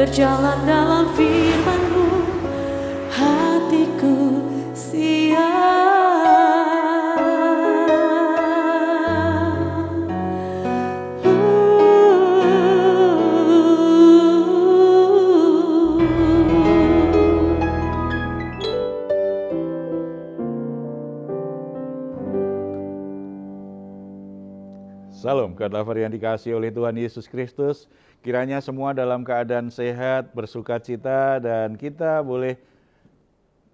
berjalan dalam firman-Mu, hatiku siap. Salam, katakan yang dikasihi oleh Tuhan Yesus Kristus. Kiranya semua dalam keadaan sehat, bersukacita, dan kita boleh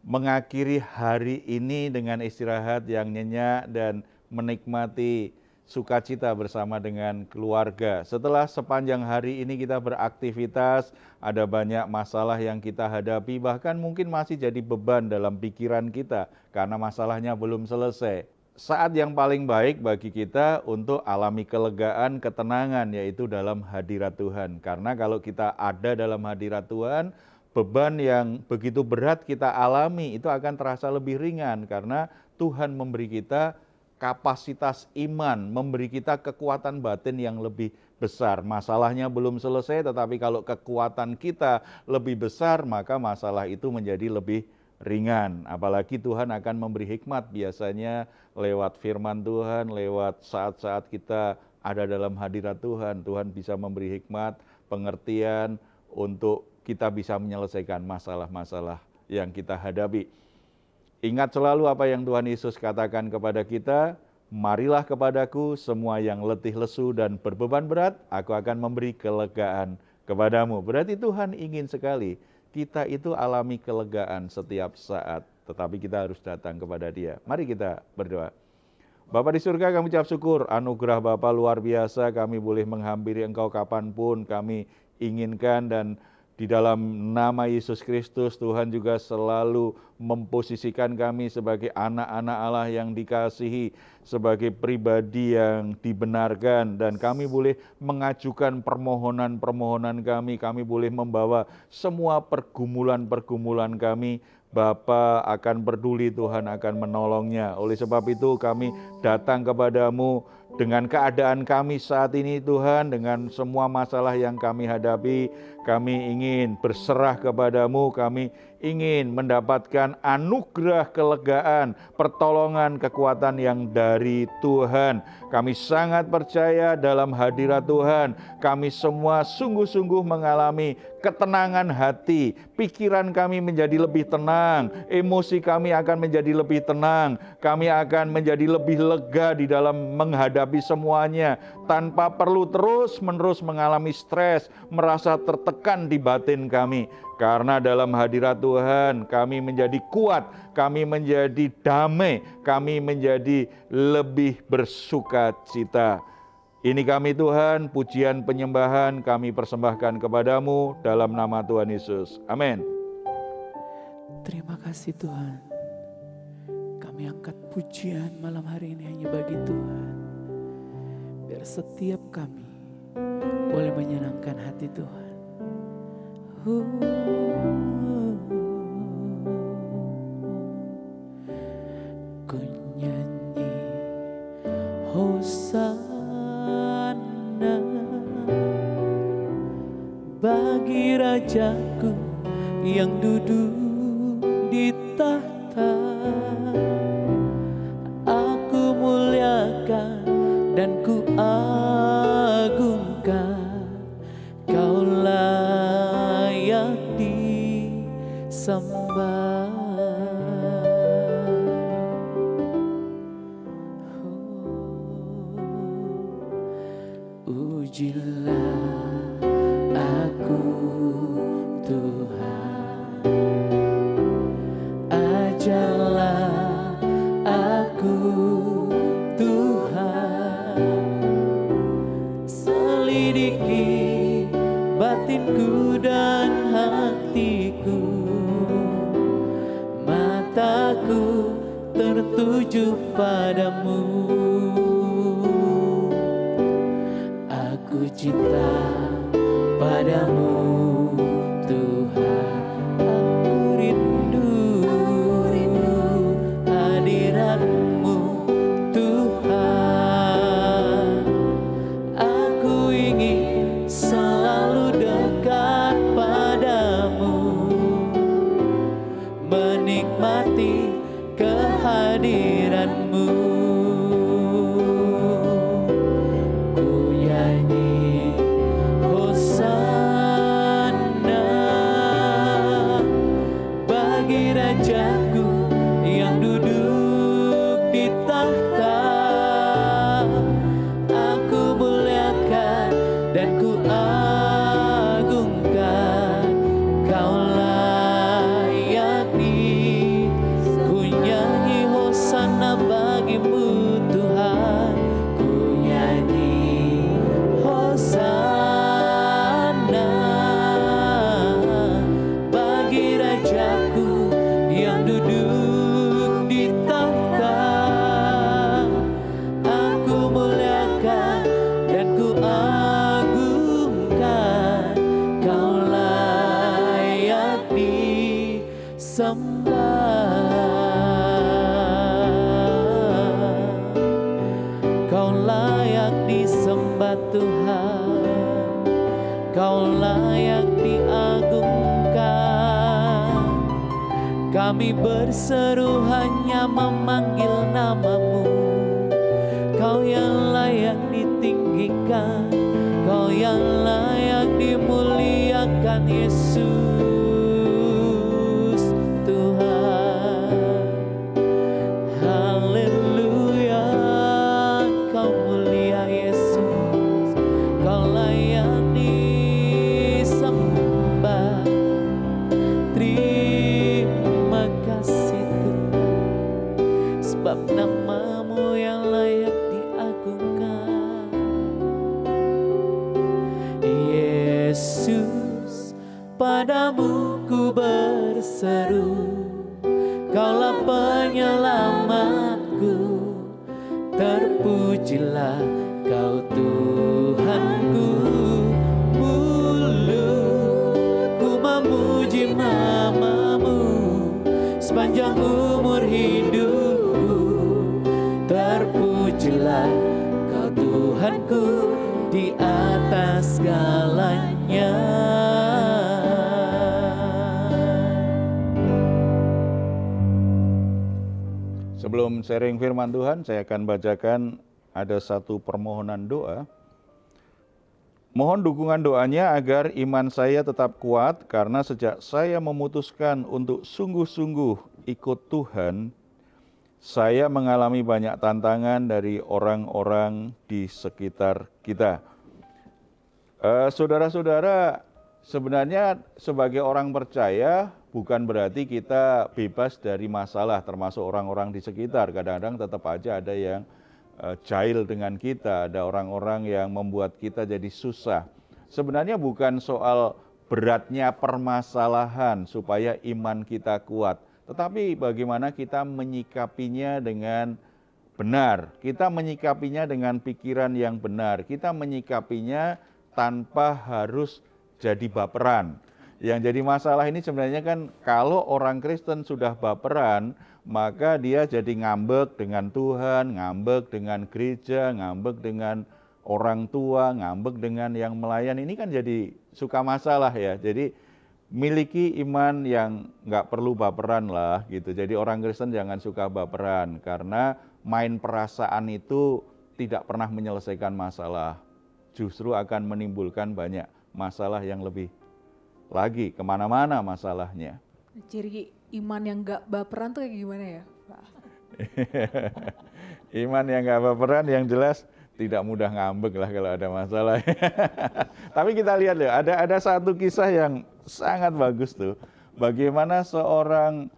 mengakhiri hari ini dengan istirahat yang nyenyak dan menikmati sukacita bersama dengan keluarga. Setelah sepanjang hari ini kita beraktivitas, ada banyak masalah yang kita hadapi, bahkan mungkin masih jadi beban dalam pikiran kita karena masalahnya belum selesai. Saat yang paling baik bagi kita untuk alami kelegaan, ketenangan, yaitu dalam hadirat Tuhan. Karena kalau kita ada dalam hadirat Tuhan, beban yang begitu berat kita alami itu akan terasa lebih ringan. Karena Tuhan memberi kita kapasitas iman, memberi kita kekuatan batin yang lebih besar. Masalahnya belum selesai, tetapi kalau kekuatan kita lebih besar, maka masalah itu menjadi lebih ringan. Apalagi Tuhan akan memberi hikmat biasanya lewat firman Tuhan, lewat saat-saat kita ada dalam hadirat Tuhan. Tuhan bisa memberi hikmat, pengertian untuk kita bisa menyelesaikan masalah-masalah yang kita hadapi. Ingat selalu apa yang Tuhan Yesus katakan kepada kita, marilah kepadaku semua yang letih lesu dan berbeban berat, aku akan memberi kelegaan kepadamu. Berarti Tuhan ingin sekali kita itu alami kelegaan setiap saat, tetapi kita harus datang kepada Dia. Mari kita berdoa. Bapa di surga, kami ucap syukur, anugerah Bapa luar biasa, kami boleh menghampiri Engkau kapanpun kami inginkan, dan di dalam nama Yesus Kristus, Tuhan juga selalu memposisikan kami sebagai anak-anak Allah yang dikasihi, sebagai pribadi yang dibenarkan, dan kami boleh mengajukan permohonan-permohonan kami boleh membawa semua pergumulan-pergumulan kami. Bapa akan peduli, Tuhan akan menolongnya. Oleh sebab itu kami datang kepadamu dengan keadaan kami saat ini Tuhan, dengan semua masalah yang kami hadapi, kami ingin berserah kepadamu, kami ingin mendapatkan anugerah kelegaan, pertolongan, kekuatan yang dari Tuhan. Kami sangat percaya dalam hadirat Tuhan, kami semua sungguh-sungguh mengalami ketenangan hati, pikiran kami menjadi lebih tenang, emosi kami akan menjadi lebih tenang, kami akan menjadi lebih lega di dalam menghadapi semuanya, tanpa perlu terus-menerus mengalami stres, merasa tertekan di batin kami. Karena dalam hadirat Tuhan kami menjadi kuat, kami menjadi damai, kami menjadi lebih bersukacita. Ini kami Tuhan, pujian penyembahan kami persembahkan kepadamu dalam nama Tuhan Yesus. Amin. Terima kasih Tuhan. Kami angkat pujian malam hari ini hanya bagi Tuhan. Biar setiap kami boleh menyenangkan hati Tuhan. Ku nyanyi Hosana bagi Rajaku yang duduk di tahta. Aku muliakan dan ku agungkan, Kau layak disembah. Ujilah aku Tuhan, ajarlah aku Tuhan, selidiki batinku dan hatiku, mataku tertuju padamu. Aku cinta padamu Tuhan, aku rindu hadirat-Mu Tuhan. Aku ingin selalu dekat padamu. dan ku agungkan. Kau layak ku nyanyi hosana bagimu Tuhan, ku nyanyi hosana bagi Rajaku yang duduk di tahta. Aku muliakan dan ku agungkan. Kau layak disembah, Kau layak disembah Tuhan, Kau layak diagungkan. Kami berseru hanya memanggil namamu, Kau yang layak ditinggikan, Kau yang layak dimuliakan Yesus Tuhan. Haleluya, Kau mulia Yesus, Kau layak disembah. Terima kasih Tuhan, sebab namamu yang layak diagungkan. Yesus, padamu ku berseru, Kaulah penyelamatku. Terpujilah Kau Tuhanku, mulutku memuji namamu sepanjang umur hidupku. Terpujilah Kau Tuhanku di atas segalanya. Sebelum sharing firman Tuhan, saya akan bacakan ada satu permohonan doa. Mohon dukungan doanya agar iman saya tetap kuat, karena sejak saya memutuskan untuk sungguh-sungguh ikut Tuhan, saya mengalami banyak tantangan dari orang-orang di sekitar kita. Saudara-saudara, sebenarnya sebagai orang percaya bukan berarti kita bebas dari masalah, termasuk orang-orang di sekitar. Kadang-kadang tetap aja ada yang jahil dengan kita, ada orang-orang yang membuat kita jadi susah. Sebenarnya bukan soal beratnya permasalahan supaya iman kita kuat, tetapi bagaimana kita menyikapinya dengan benar. Kita menyikapinya dengan pikiran yang benar. Kita menyikapinya tanpa harus jadi baperan. Yang jadi masalah ini sebenarnya kan kalau orang Kristen sudah baperan, maka dia jadi ngambek dengan Tuhan, ngambek dengan gereja, ngambek dengan orang tua, ngambek dengan yang melayan. Ini kan jadi suka masalah ya. Jadi miliki iman yang nggak perlu baperan lah gitu. Jadi orang Kristen jangan suka baperan, karena main perasaan itu tidak pernah menyelesaikan masalah. Justru akan menimbulkan banyak masalah yang lebih lagi, kemana-mana masalahnya. Ciri iman yang gak baperan tuh kayak gimana ya, Pak? Iman yang gak baperan yang jelas tidak mudah ngambek lah kalau ada masalah. Tapi kita lihat loh, ada satu kisah yang sangat bagus tuh. Bagaimana seorang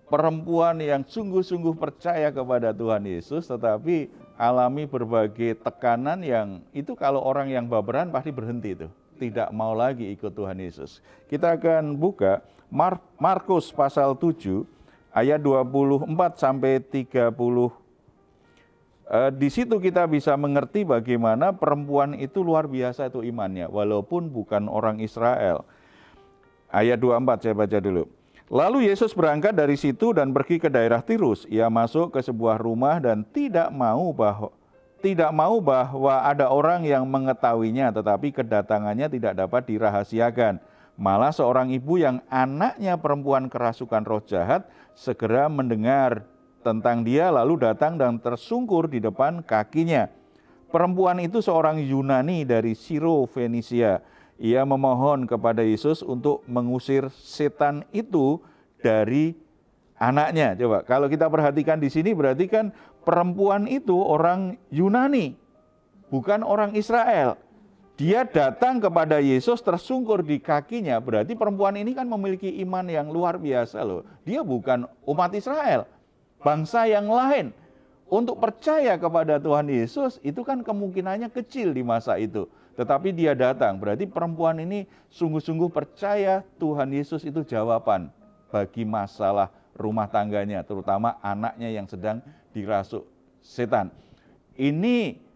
perempuan yang sungguh-sungguh percaya kepada Tuhan Yesus, tetapi alami berbagai tekanan yang itu kalau orang yang baperan pasti berhenti tuh. Tidak mau lagi ikut Tuhan Yesus. Kita akan buka Markus pasal 7 ayat 24 sampai 30. Di situ kita bisa mengerti bagaimana perempuan itu luar biasa itu imannya, walaupun bukan orang Israel. Ayat 24 saya baca dulu. Lalu Yesus berangkat dari situ dan pergi ke daerah Tirus. Ia masuk ke sebuah rumah dan tidak mau bahwa ada orang yang mengetahuinya, tetapi kedatangannya tidak dapat dirahasiakan. Malah seorang ibu yang anaknya perempuan kerasukan roh jahat segera mendengar tentang dia, lalu datang dan tersungkur di depan kakinya. Perempuan itu seorang Yunani dari Siro Fenisia. Ia memohon kepada Yesus untuk mengusir setan itu dari anaknya. Coba kalau kita perhatikan di sini berarti kan perempuan itu orang Yunani, bukan orang Israel. Dia datang kepada Yesus, tersungkur di kakinya. Berarti perempuan ini kan memiliki iman yang luar biasa loh. Dia bukan umat Israel, bangsa yang lain. Untuk percaya kepada Tuhan Yesus itu kan kemungkinannya kecil di masa itu. Tetapi dia datang, berarti perempuan ini sungguh-sungguh percaya Tuhan Yesus itu jawaban bagi masalah rumah tangganya, terutama anaknya yang sedang dirasuk setan. Ini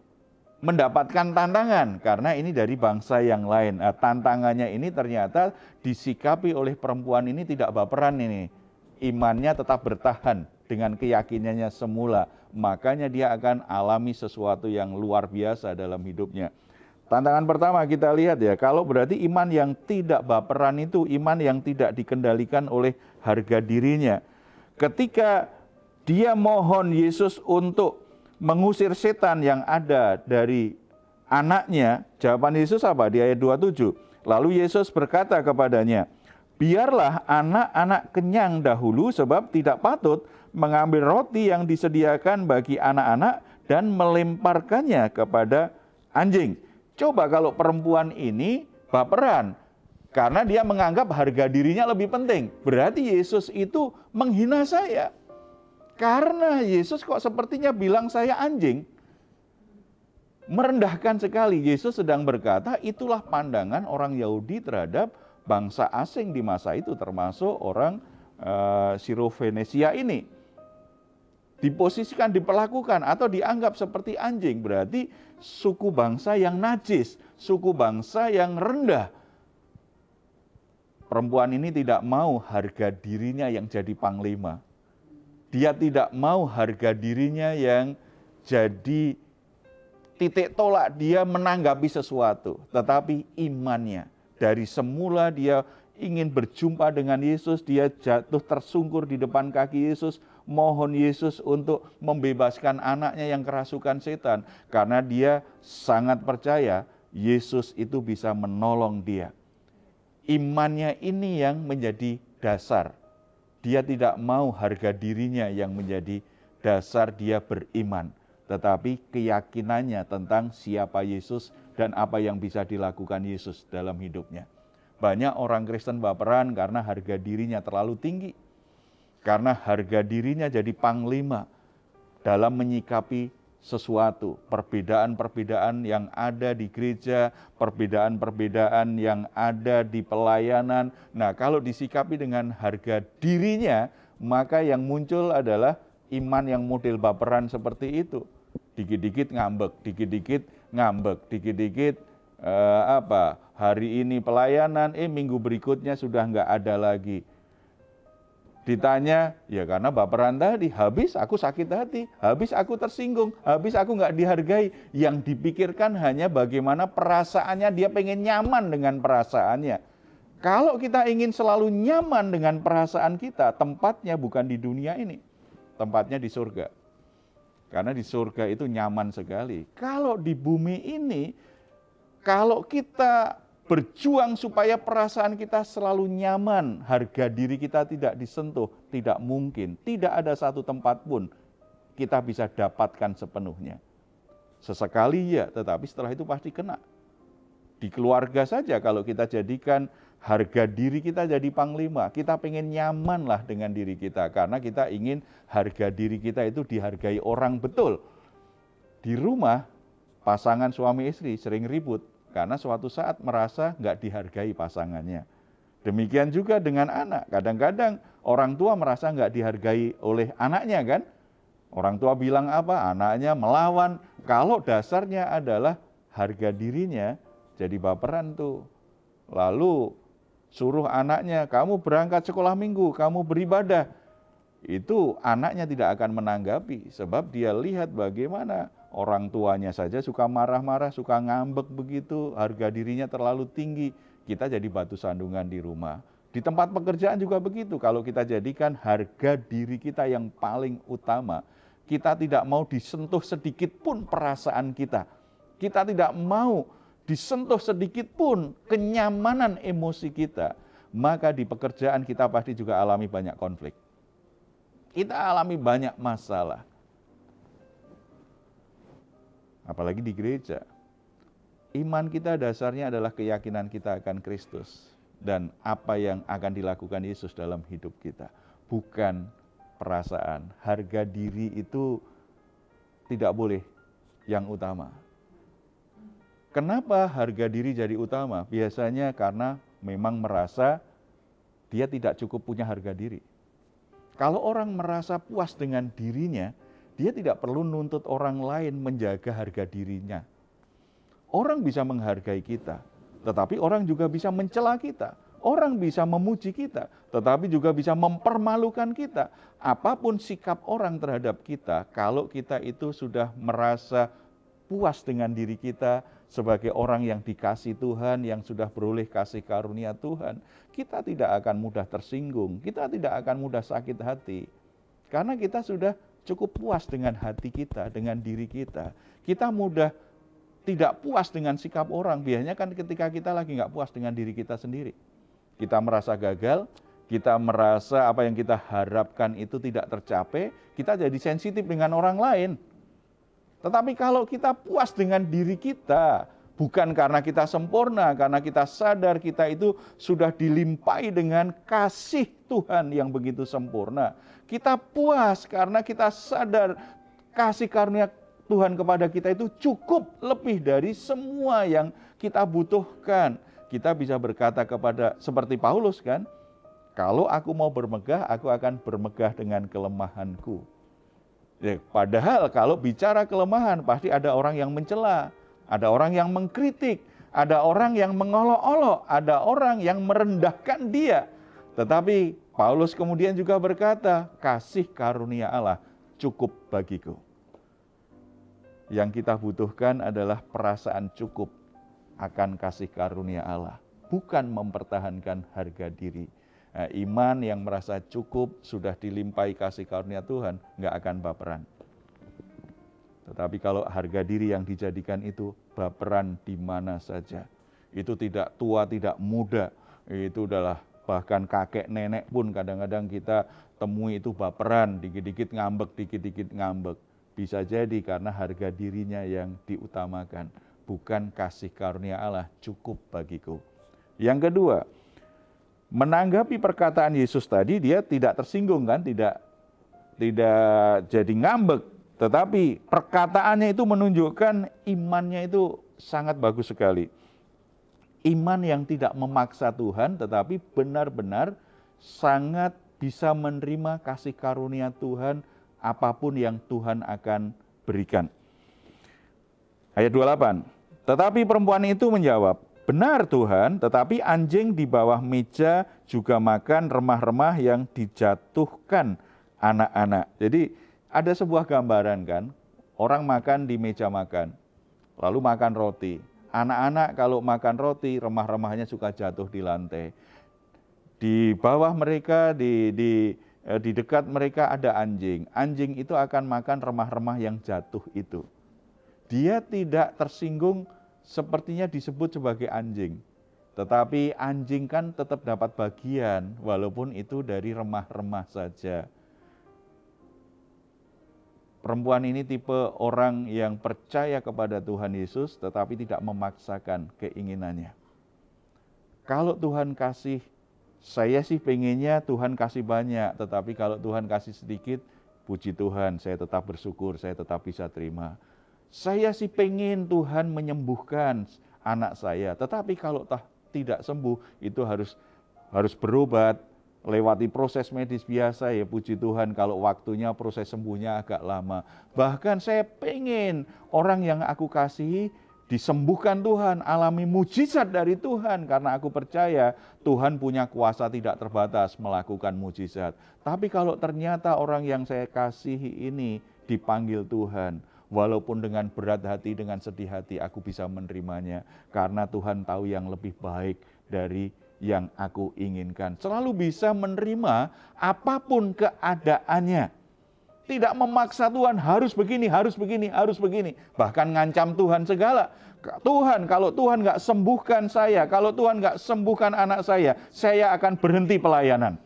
mendapatkan tantangan karena ini dari bangsa yang lain. Nah, tantangannya ini ternyata disikapi oleh perempuan ini tidak baperan ini. Imannya tetap bertahan dengan keyakinannya semula. Makanya dia akan alami sesuatu yang luar biasa dalam hidupnya. Tantangan pertama kita lihat ya, kalau berarti iman yang tidak baperan itu iman yang tidak dikendalikan oleh harga dirinya. Ketika dia mohon Yesus untuk mengusir setan yang ada dari anaknya, jawaban Yesus apa? Di ayat 27. Lalu Yesus berkata kepadanya, biarlah anak-anak kenyang dahulu sebab tidak patut mengambil roti yang disediakan bagi anak-anak dan melemparkannya kepada anjing. Coba kalau perempuan ini baperan, karena dia menganggap harga dirinya lebih penting. Berarti Yesus itu menghina saya. Karena Yesus kok sepertinya bilang saya anjing. Merendahkan sekali. Yesus sedang berkata, itulah pandangan orang Yahudi terhadap bangsa asing di masa itu, termasuk orang Siro-Venesia ini. Diposisikan, diperlakukan atau dianggap seperti anjing, berarti suku bangsa yang najis, suku bangsa yang rendah. Perempuan ini tidak mau harga dirinya yang jadi panglima. Dia tidak mau harga dirinya yang jadi titik tolak dia menanggapi sesuatu. Tetapi imannya, dari semula dia ingin berjumpa dengan Yesus, dia jatuh tersungkur di depan kaki Yesus, mohon Yesus untuk membebaskan anaknya yang kerasukan setan. Karena dia sangat percaya Yesus itu bisa menolong dia. Imannya ini yang menjadi dasar. Dia tidak mau harga dirinya yang menjadi dasar dia beriman. Tetapi keyakinannya tentang siapa Yesus dan apa yang bisa dilakukan Yesus dalam hidupnya. Banyak orang Kristen baperan karena harga dirinya terlalu tinggi. Karena harga dirinya jadi panglima dalam menyikapi sesuatu. Perbedaan-perbedaan yang ada di gereja, perbedaan-perbedaan yang ada di pelayanan. Nah, kalau disikapi dengan harga dirinya, maka yang muncul adalah iman yang model baperan seperti itu. Dikit-dikit ngambek, dikit-dikit ngambek, dikit-dikit hari ini pelayanan, minggu berikutnya sudah nggak ada lagi. Ditanya, ya karena baperan tadi, habis aku sakit hati, habis aku tersinggung, habis aku nggak dihargai. Yang dipikirkan hanya bagaimana perasaannya, dia pengen nyaman dengan perasaannya. Kalau kita ingin selalu nyaman dengan perasaan kita, tempatnya bukan di dunia ini, tempatnya di surga. Karena di surga itu nyaman sekali. Kalau di bumi ini, kalau kita berjuang supaya perasaan kita selalu nyaman, harga diri kita tidak disentuh, tidak mungkin. Tidak ada satu tempat pun kita bisa dapatkan sepenuhnya. Sesekali ya, tetapi setelah itu pasti kena. Di keluarga saja kalau kita jadikan harga diri kita jadi panglima, kita pengen nyaman lah dengan diri kita. Karena kita ingin harga diri kita itu dihargai orang betul. Di rumah, pasangan suami istri sering ribut. Karena suatu saat merasa nggak dihargai pasangannya. Demikian juga dengan anak. Kadang-kadang orang tua merasa nggak dihargai oleh anaknya kan. Orang tua bilang apa, anaknya melawan. Kalau dasarnya adalah harga dirinya jadi baperan tuh. Lalu suruh anaknya, kamu berangkat sekolah minggu, kamu beribadah. Itu anaknya tidak akan menanggapi. Sebab dia lihat bagaimana orang tuanya saja suka marah-marah, suka ngambek begitu, harga dirinya terlalu tinggi, kita jadi batu sandungan di rumah. Di tempat pekerjaan juga begitu, kalau kita jadikan harga diri kita yang paling utama, kita tidak mau disentuh sedikit pun perasaan kita. Kita tidak mau disentuh sedikit pun kenyamanan emosi kita, maka di pekerjaan kita pasti juga alami banyak konflik. Kita alami banyak masalah. Apalagi di gereja. Iman kita dasarnya adalah keyakinan kita akan Kristus dan apa yang akan dilakukan Yesus dalam hidup kita, bukan perasaan. Harga diri itu tidak boleh yang utama. Kenapa harga diri jadi utama? Biasanya karena memang merasa dia tidak cukup punya harga diri. Kalau orang merasa puas dengan dirinya, dia tidak perlu nuntut orang lain menjaga harga dirinya. Orang bisa menghargai kita, tetapi orang juga bisa mencela kita. Orang bisa memuji kita, tetapi juga bisa mempermalukan kita. Apapun sikap orang terhadap kita, kalau kita itu sudah merasa puas dengan diri kita sebagai orang yang dikasih Tuhan, yang sudah beroleh kasih karunia Tuhan, kita tidak akan mudah tersinggung, kita tidak akan mudah sakit hati. Karena kita sudah cukup puas dengan hati kita, dengan diri kita. Kita mudah tidak puas dengan sikap orang. Biasanya kan ketika kita lagi nggak puas dengan diri kita sendiri. Kita merasa gagal, kita merasa apa yang kita harapkan itu tidak tercapai, kita jadi sensitif dengan orang lain. Tetapi kalau kita puas dengan diri kita, bukan karena kita sempurna, karena kita sadar kita itu sudah dilimpahi dengan kasih Tuhan yang begitu sempurna. Kita puas karena kita sadar kasih karunia Tuhan kepada kita itu cukup lebih dari semua yang kita butuhkan. Kita bisa berkata kepada seperti Paulus kan, kalau aku mau bermegah, aku akan bermegah dengan kelemahanku. Ya, padahal kalau bicara kelemahan pasti ada orang yang mencela, ada orang yang mengkritik, ada orang yang mengolok-olok, ada orang yang merendahkan dia. Tetapi Paulus kemudian juga berkata, kasih karunia Allah cukup bagiku. Yang kita butuhkan adalah perasaan cukup akan kasih karunia Allah, bukan mempertahankan harga diri. Nah, iman yang merasa cukup sudah dilimpahi kasih karunia Tuhan, nggak akan baperan. Tetapi kalau harga diri yang dijadikan itu baperan di mana saja, itu tidak tua, tidak muda, itu adalah bahkan kakek nenek pun kadang-kadang kita temui itu baperan, dikit-dikit ngambek, dikit-dikit ngambek. Bisa jadi karena harga dirinya yang diutamakan, bukan kasih karunia Allah cukup bagiku. Yang kedua, menanggapi perkataan Yesus tadi, dia tidak tersinggung kan, tidak jadi ngambek, tetapi perkataannya itu menunjukkan imannya itu sangat bagus sekali. Iman yang tidak memaksa Tuhan, tetapi benar-benar sangat bisa menerima kasih karunia Tuhan apapun yang Tuhan akan berikan. Ayat 28, tetapi perempuan itu menjawab, benar Tuhan, tetapi anjing di bawah meja juga makan remah-remah yang dijatuhkan anak-anak. Jadi ada sebuah gambaran kan, orang makan di meja makan, lalu makan roti. Anak-anak kalau makan roti, remah-remahnya suka jatuh di lantai. Di bawah mereka, di dekat mereka ada anjing. Anjing itu akan makan remah-remah yang jatuh itu. Dia tidak tersinggung sepertinya disebut sebagai anjing. Tetapi anjing kan tetap dapat bagian, walaupun itu dari remah-remah saja. Perempuan ini tipe orang yang percaya kepada Tuhan Yesus, tetapi tidak memaksakan keinginannya. Kalau Tuhan kasih, saya sih pengennya Tuhan kasih banyak, tetapi kalau Tuhan kasih sedikit, puji Tuhan, saya tetap bersyukur, saya tetap bisa terima. Saya sih pengen Tuhan menyembuhkan anak saya, tetapi kalau tidak sembuh, itu harus berobat, lewati proses medis biasa ya, puji Tuhan kalau waktunya proses sembuhnya agak lama. Bahkan saya pengen orang yang aku kasihi disembuhkan Tuhan, alami mujizat dari Tuhan, karena aku percaya Tuhan punya kuasa tidak terbatas melakukan mujizat. Tapi kalau ternyata orang yang saya kasihi ini dipanggil Tuhan, walaupun dengan berat hati, dengan sedih hati, aku bisa menerimanya. Karena Tuhan tahu yang lebih baik dari yang aku inginkan. Selalu bisa menerima apapun keadaannya. Tidak memaksa Tuhan harus begini, harus begini, harus begini. Bahkan ngancam Tuhan segala. Tuhan, kalau Tuhan nggak sembuhkan saya, kalau Tuhan nggak sembuhkan anak saya akan berhenti pelayanan.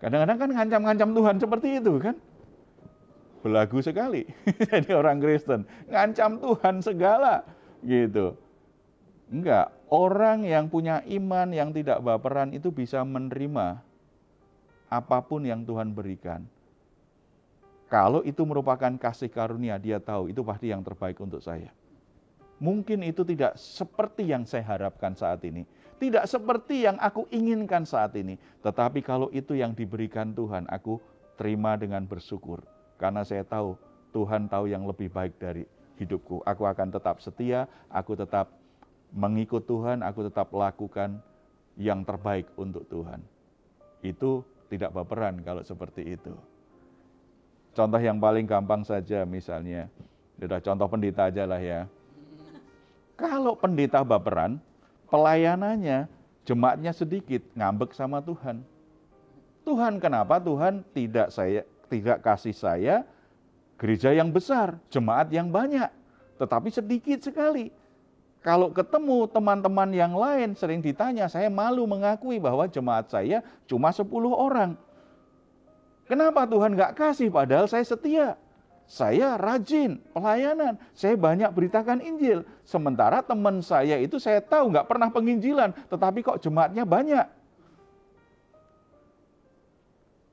Kadang-kadang kan ngancam-ngancam Tuhan seperti itu kan. belagu sekali. Jadi orang Kristen ngancam Tuhan segala gitu. Enggak, orang yang punya iman yang tidak baperan itu bisa menerima apapun yang Tuhan berikan. Kalau itu merupakan kasih karunia, dia tahu itu pasti yang terbaik untuk saya. Mungkin itu tidak seperti yang saya harapkan saat ini, tidak seperti yang aku inginkan saat ini. Tetapi kalau itu yang diberikan Tuhan, aku terima dengan bersyukur. Karena saya tahu Tuhan tahu yang lebih baik dari hidupku. Aku akan tetap setia, aku tetap mengikut Tuhan, aku tetap lakukan yang terbaik untuk Tuhan. Itu tidak baperan kalau seperti itu. Contoh yang paling gampang saja misalnya, udah contoh pendeta aja lah ya. Kalau pendeta baperan, pelayanannya, jemaatnya sedikit, ngambek sama Tuhan. Tuhan kenapa Tuhan tidak kasih saya gereja yang besar, jemaat yang banyak, tetapi sedikit sekali. Kalau ketemu teman-teman yang lain sering ditanya, saya malu mengakui bahwa jemaat saya cuma 10 orang. Kenapa Tuhan nggak kasih padahal saya setia? Saya rajin pelayanan, saya banyak beritakan Injil. Sementara teman saya itu saya tahu nggak pernah penginjilan, tetapi kok jemaatnya banyak.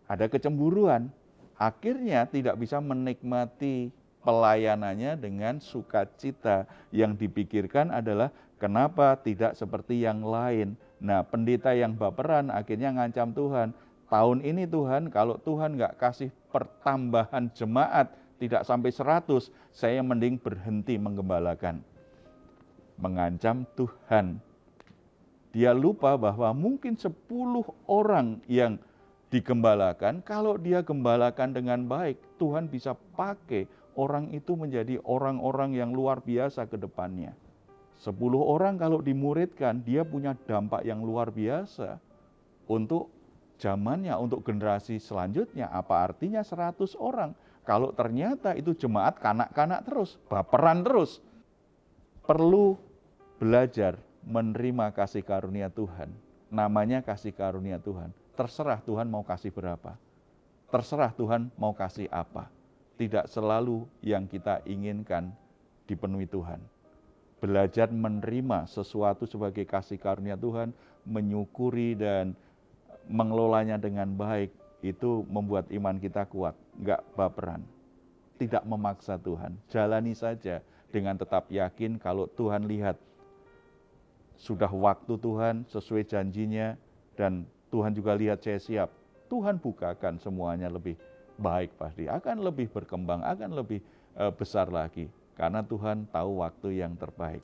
Ada kecemburuan, akhirnya tidak bisa menikmati pelayanannya dengan sukacita. Yang dipikirkan adalah kenapa tidak seperti yang lain. Nah, pendeta yang baperan akhirnya ngancam Tuhan. Tahun ini Tuhan, kalau Tuhan nggak kasih pertambahan jemaat, tidak sampai 100, saya mending berhenti menggembalakan. Mengancam Tuhan. Dia lupa bahwa mungkin 10 orang yang digembalakan, kalau dia gembalakan dengan baik, Tuhan bisa pakai orang itu menjadi orang-orang yang luar biasa ke depannya. 10 orang kalau dimuridkan, dia punya dampak yang luar biasa untuk zamannya, untuk generasi selanjutnya. Apa artinya 100 orang? Kalau ternyata itu jemaat kanak-kanak terus, baperan terus. Perlu belajar menerima kasih karunia Tuhan. Namanya kasih karunia Tuhan. Terserah Tuhan mau kasih berapa. Terserah Tuhan mau kasih apa. Tidak selalu yang kita inginkan dipenuhi Tuhan. Belajar menerima sesuatu sebagai kasih karunia Tuhan, menyukuri dan mengelolanya dengan baik, itu membuat iman kita kuat, enggak baperan. Tidak memaksa Tuhan, jalani saja dengan tetap yakin kalau Tuhan lihat sudah waktu Tuhan sesuai janjinya dan Tuhan juga lihat saya siap. Tuhan bukakan semuanya lebih baik pasti, akan lebih berkembang, akan lebih besar lagi. Karena Tuhan tahu waktu yang terbaik.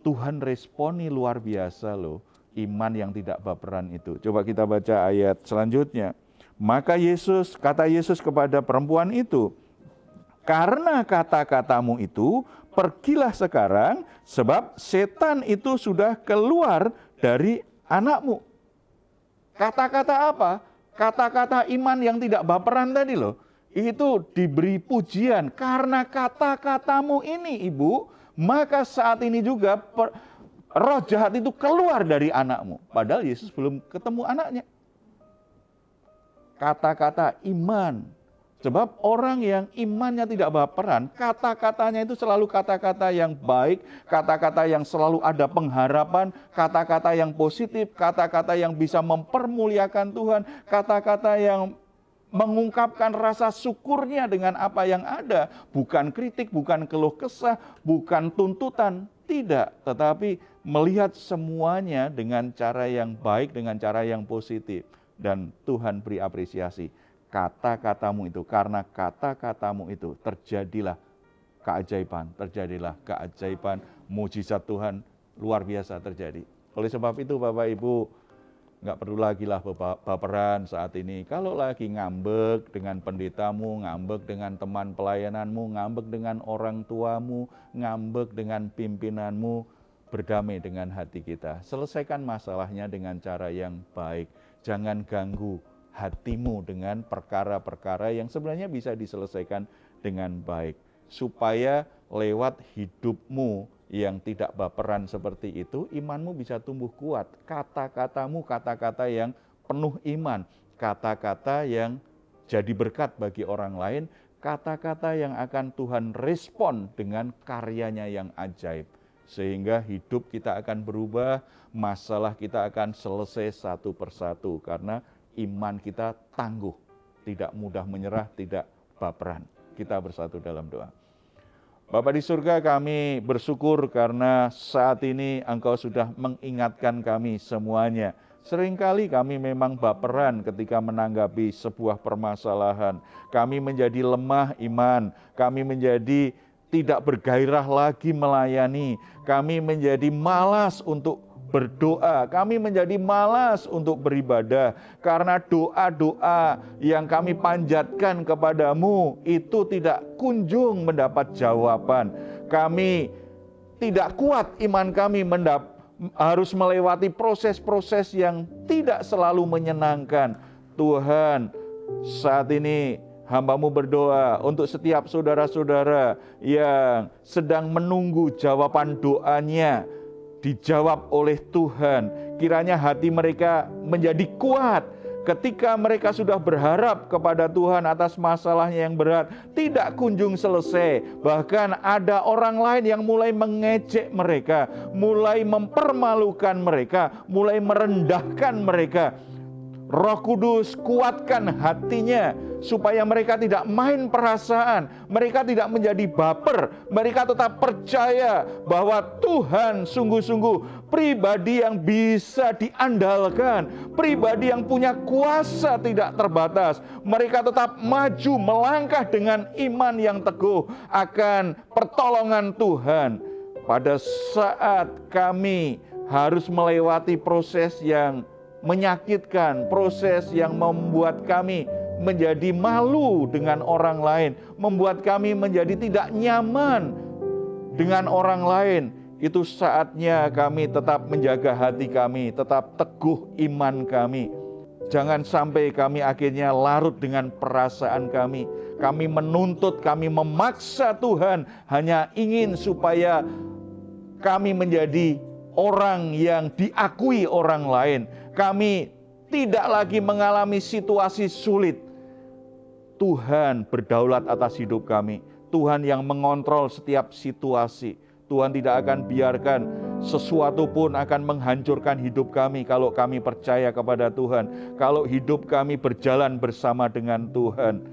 Tuhan responi luar biasa loh, iman yang tidak baperan itu. Coba kita baca ayat selanjutnya. Maka kata Yesus kepada perempuan itu, karena kata-katamu itu, pergilah sekarang, sebab setan itu sudah keluar dari anakmu. Kata-kata apa? Kata-kata iman yang tidak baperan tadi loh. Itu diberi pujian, karena kata-katamu ini ibu, maka saat ini juga roh jahat itu keluar dari anakmu. Padahal Yesus belum ketemu anaknya. Kata-kata iman. Sebab orang yang imannya tidak baperan, kata-katanya itu selalu kata-kata yang baik, kata-kata yang selalu ada pengharapan, kata-kata yang positif, kata-kata yang bisa mempermuliakan Tuhan, kata-kata yang mengungkapkan rasa syukurnya dengan apa yang ada. Bukan kritik, bukan keluh kesah, bukan tuntutan. Tidak, tetapi melihat semuanya dengan cara yang baik, dengan cara yang positif. Dan Tuhan beri apresiasi. Kata-katamu itu, karena kata-katamu itu terjadilah keajaiban, mujizat Tuhan luar biasa terjadi. Oleh sebab itu Bapak Ibu, nggak perlu lagi lah baperan saat ini. Kalau lagi ngambek dengan pendetamu, ngambek dengan teman pelayananmu, ngambek dengan orang tuamu, ngambek dengan pimpinanmu, berdamai dengan hati kita. Selesaikan masalahnya dengan cara yang baik. Jangan ganggu hatimu dengan perkara-perkara yang sebenarnya bisa diselesaikan dengan baik. Supaya lewat hidupmu yang tidak baperan seperti itu, imanmu bisa tumbuh kuat. Kata-katamu kata-kata yang penuh iman, kata-kata yang jadi berkat bagi orang lain, kata-kata yang akan Tuhan respon dengan karyanya yang ajaib. Sehingga hidup kita akan berubah, masalah kita akan selesai satu persatu. Karena iman kita tangguh, tidak mudah menyerah, tidak baperan. Kita bersatu dalam doa. Bapa di surga, kami bersyukur karena saat ini Engkau sudah mengingatkan kami semuanya. Seringkali kami memang baperan ketika menanggapi sebuah permasalahan. Kami menjadi lemah iman, kami menjadi tidak bergairah lagi melayani. Kami menjadi malas untuk berdoa, kami menjadi malas untuk beribadah. Karena doa-doa yang kami panjatkan kepadamu itu tidak kunjung mendapat jawaban. Kami tidak kuat iman kami harus melewati proses-proses yang tidak selalu menyenangkan. Tuhan, saat ini hamba-Mu berdoa untuk setiap saudara-saudara yang sedang menunggu jawaban doanya dijawab oleh Tuhan. Kiranya hati mereka menjadi kuat ketika mereka sudah berharap kepada Tuhan atas masalahnya yang berat, tidak kunjung selesai. Bahkan ada orang lain yang mulai mengejek mereka, mulai mempermalukan mereka, mulai merendahkan mereka. Roh Kudus, kuatkan hatinya supaya mereka tidak main perasaan, mereka tidak menjadi baper, mereka tetap percaya bahwa Tuhan sungguh-sungguh pribadi yang bisa diandalkan, pribadi yang punya kuasa tidak terbatas. Mereka tetap maju melangkah dengan iman yang teguh akan pertolongan Tuhan. Pada saat kami harus melewati proses yang menyakitkan, proses yang membuat kami menjadi malu dengan orang lain, membuat kami menjadi tidak nyaman dengan orang lain. Itu saatnya kami tetap menjaga hati kami, tetap teguh iman kami. Jangan sampai kami akhirnya larut dengan perasaan kami. Kami menuntut, kami memaksa Tuhan hanya ingin supaya kami menjadi orang yang diakui orang lain. Kami tidak lagi mengalami situasi sulit. Tuhan berdaulat atas hidup kami. Tuhan yang mengontrol setiap situasi. Tuhan tidak akan biarkan sesuatu pun akan menghancurkan hidup kami kalau kami percaya kepada Tuhan. Kalau hidup kami berjalan bersama dengan Tuhan,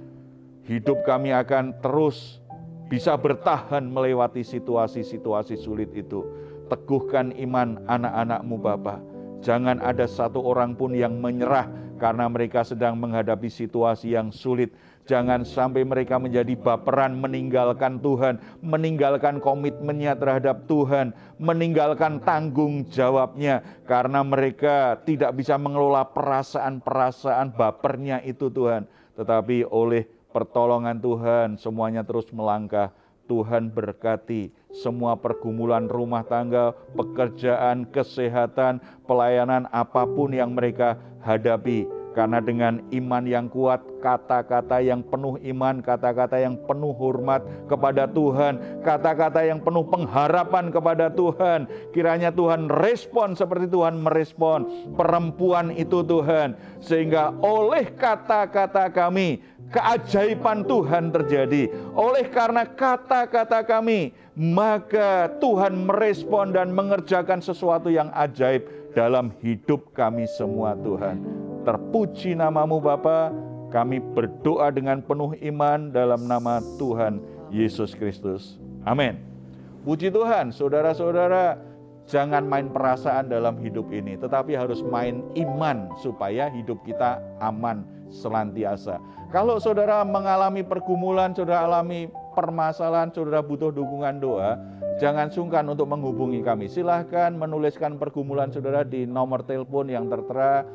hidup kami akan terus bisa bertahan melewati situasi-situasi sulit itu. Teguhkan iman anak-anak-Mu Bapa. Jangan ada satu orang pun yang menyerah karena mereka sedang menghadapi situasi yang sulit. Jangan sampai mereka menjadi baperan, meninggalkan Tuhan, meninggalkan komitmennya terhadap Tuhan, meninggalkan tanggung jawabnya karena mereka tidak bisa mengelola perasaan-perasaan bapernya itu Tuhan. Tetapi oleh pertolongan Tuhan semuanya terus melangkah. Tuhan berkati semua pergumulan rumah tangga, pekerjaan, kesehatan, pelayanan apapun yang mereka hadapi. Karena dengan iman yang kuat, kata-kata yang penuh iman, kata-kata yang penuh hormat kepada Tuhan, kata-kata yang penuh pengharapan kepada Tuhan, kiranya Tuhan respon seperti Tuhan merespon perempuan itu Tuhan. Sehingga oleh kata-kata kami, keajaiban Tuhan terjadi. Oleh karena kata-kata kami, maka Tuhan merespon dan mengerjakan sesuatu yang ajaib dalam hidup kami semua Tuhan. Terpuji nama-Mu Bapa, kami berdoa dengan penuh iman dalam nama Tuhan Yesus Kristus. Amin. Puji Tuhan, saudara-saudara, jangan main perasaan dalam hidup ini, tetapi harus main iman supaya hidup kita aman selantiasa. Kalau saudara mengalami pergumulan, saudara alami permasalahan, saudara butuh dukungan doa, jangan sungkan untuk menghubungi kami. Silahkan menuliskan pergumulan saudara di nomor telepon yang tertera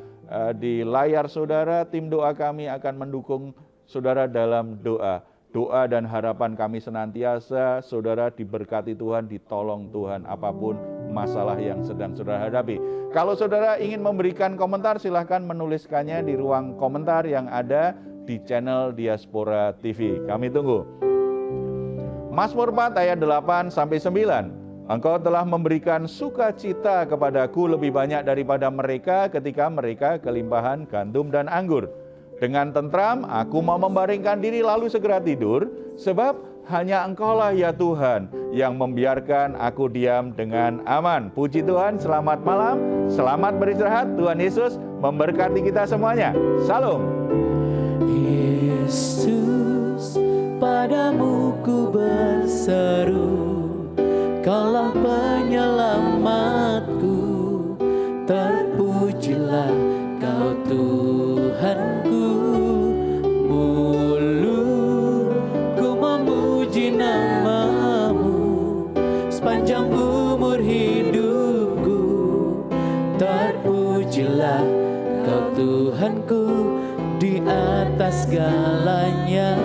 di layar saudara. Tim doa kami akan mendukung saudara dalam doa. Doa dan harapan kami senantiasa saudara diberkati Tuhan, ditolong Tuhan apapun masalah yang sedang saudara hadapi. Kalau saudara ingin memberikan komentar, silahkan menuliskannya di ruang komentar yang ada di channel Diaspora TV. Kami tunggu. Mazmur 4 ayat 8-9. Engkau telah memberikan sukacita kepadaku lebih banyak daripada mereka ketika mereka kelimpahan gandum dan anggur. Dengan tentram aku mau membaringkan diri lalu segera tidur, sebab hanya Engkaulah ya Tuhan yang membiarkan aku diam dengan aman. Puji Tuhan, selamat malam, selamat beristirahat. Tuhan Yesus memberkati kita semuanya. Salam. Yesus, padamu ku berseru, Kaulah penyelamatku, terpujilah Kau Tuhanku. Mulutku memuji nama-Mu sepanjang umur hidupku, terpujilah Kau Tuhanku di atas segalanya.